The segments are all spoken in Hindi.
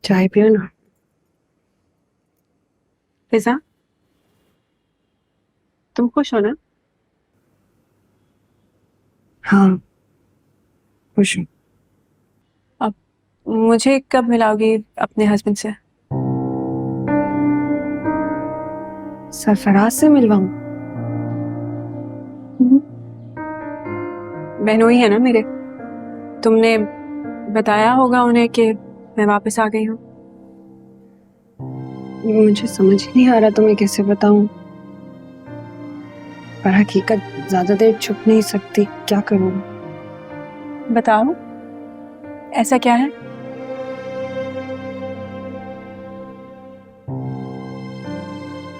चाय पियो ना। फिजा, तुम खुश हो ना? हाँ, खुश हूँ। अब मुझे कब मिलाओगी अपने हस्बैंड से? सरफराज से मिलवाऊं? बहनोई है ना मेरे। तुमने बताया होगा उन्हें कि मैं वापस आ गई हूँ। मुझे समझ ही नहीं आ रहा तुम्हें कैसे बताऊं, पर हकीकत ज्यादा देर छुप नहीं सकती, क्या करूं। बताओ, ऐसा क्या है?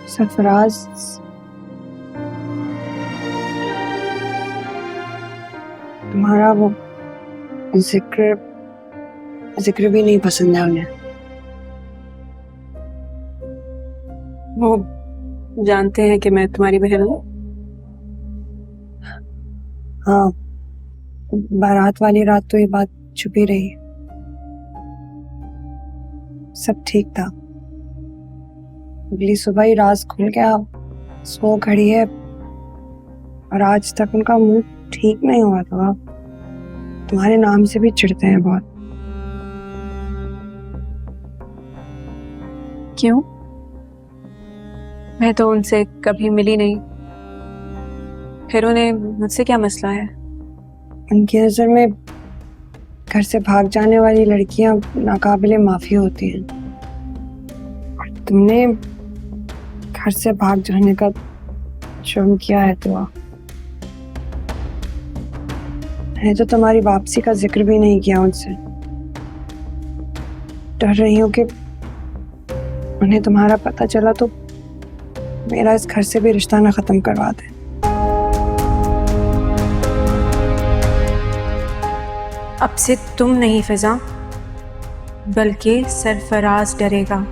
सरफराज तुम्हारा वो जिक्र जिक्र भी नहीं पसंद है उन्हें। वो जानते हैं कि मैं तुम्हारी बहन हूँ? हाँ, बारात वाली रात तो ये बात छुपी रही। सब ठीक था, अगली सुबह ही राज खुल गया। सो खड़ी है और आज तक उनका मूड ठीक नहीं हुआ था। तुम्हारे नाम से भी चिढ़ते हैं बहुत। क्यों? मैं तो उनसे कभी मिली नहीं, फिर उन्हें मुझसे क्या मसला है? उनकी नजर में घर से भाग जाने वाली लड़कियां नाकाबिले माफी होती हैं, और तुमने घर से भाग जाने का जुर्म किया है। तो मैंने तो तुम्हारी वापसी का जिक्र भी नहीं किया उनसे। डर रही हूँ कि उन्हें तुम्हारा पता चला तो मेरा इस घर से भी रिश्ता ना खत्म करवा दे। अब से तुम नहीं फिजा, बल्कि सरफराज डरेगा।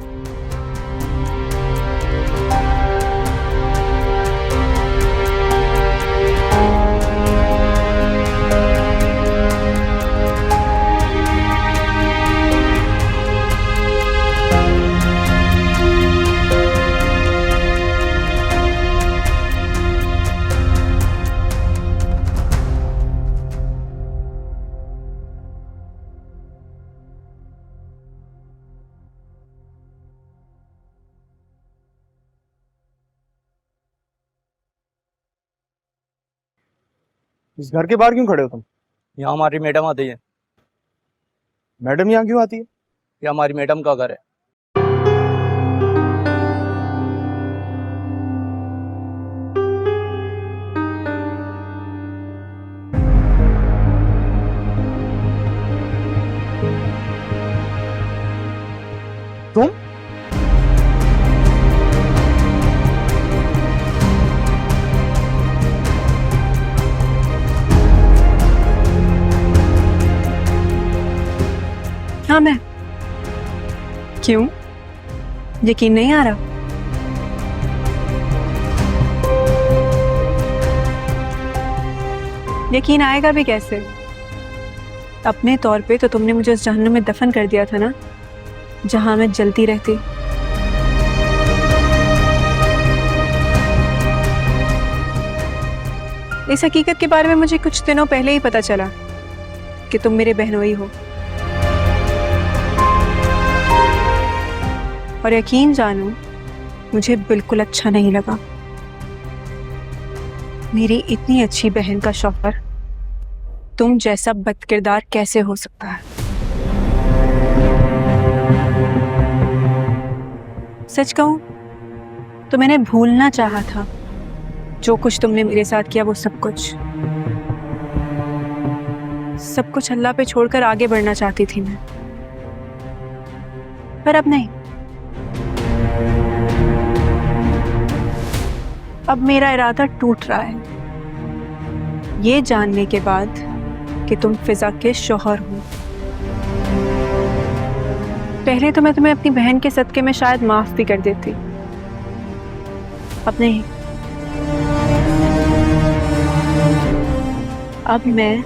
इस घर के बाहर क्यों खड़े हो तुम? यहाँ हमारी मैडम आती है। मैडम यहाँ क्यों आती है? ये हमारी मैडम का घर है। तुम हाँ, मैं। क्यों? यकीन नहीं आ रहा? यकीन आएगा भी कैसे? अपने तौर पे तो तुमने मुझे उस जहन्नुम में दफन कर दिया था ना, जहां मैं जलती रहती। इस हकीकत के बारे में मुझे कुछ दिनों पहले ही पता चला कि तुम मेरे बहनोई हो, और यकीन जानो, मुझे बिल्कुल अच्छा नहीं लगा। मेरी इतनी अच्छी बहन का शौहर तुम जैसा बदकिरदार कैसे हो सकता है? सच कहूं तो मैंने भूलना चाहा था जो कुछ तुमने मेरे साथ किया, वो सब कुछ अल्लाह पे छोड़कर आगे बढ़ना चाहती थी मैं, पर अब नहीं। अब मेरा इरादा टूट रहा है, ये जानने के बाद कि तुम फिजा के शौहर हो। पहले तो मैं तुम्हें अपनी बहन के सदके में शायद माफ भी कर देती, अब नहीं। अब मैं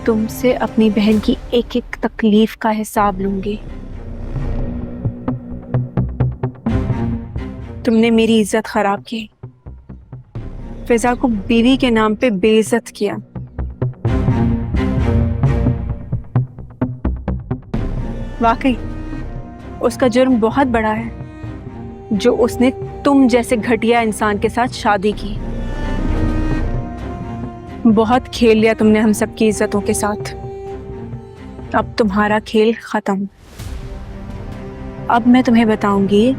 तुमसे अपनी बहन की एक एक तकलीफ का हिसाब लूंगी। तुमने मेरी इज्जत खराब की, फिजा को बीवी के नाम पे बेइज्जत किया। वाकई उसका जुर्म बहुत बड़ा है जो उसने तुम जैसे घटिया इंसान के साथ शादी की। बहुत खेल लिया तुमने हम सबकी इज्जतों के साथ, अब तुम्हारा खेल खत्म। अब मैं तुम्हें बताऊंगी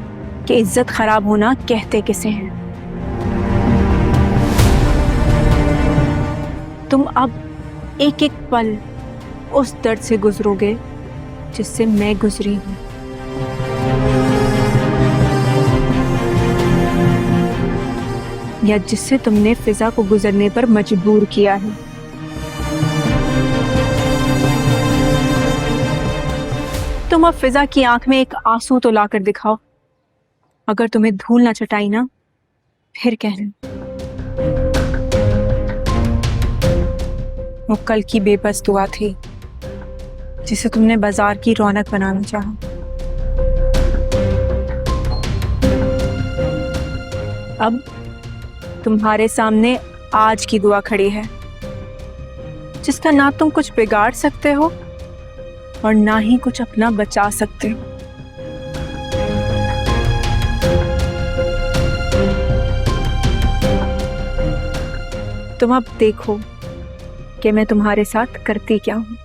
कि इज्जत खराब होना कहते किसे हैं। तुम अब एक एक पल उस दर्द से गुजरोगे जिससे मैं गुजरी हूं। या जिससे तुमने फिजा को गुजरने पर मजबूर किया है। तुम अब फिजा की आंख में एक आंसू तो लाकर दिखाओ। अगर तुम्हें धूल ना चटाई ना, फिर कहना। वो कल की बेबस दुआ थी जिसे तुमने बाजार की रौनक बनाना चाहा। अब तुम्हारे सामने आज की दुआ खड़ी है जिसका ना तुम कुछ बिगाड़ सकते हो और ना ही कुछ अपना बचा सकते हो। तुम अब देखो कि मैं तुम्हारे साथ करती क्या हूं।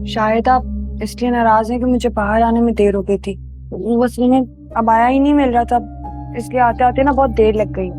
शायद आप इसलिए नाराज हैं कि मुझे बाहर आने में देर हो गई थी। बस उन्हें अब आया ही नहीं मिल रहा था, इसलिए आते आते ना बहुत देर लग गई।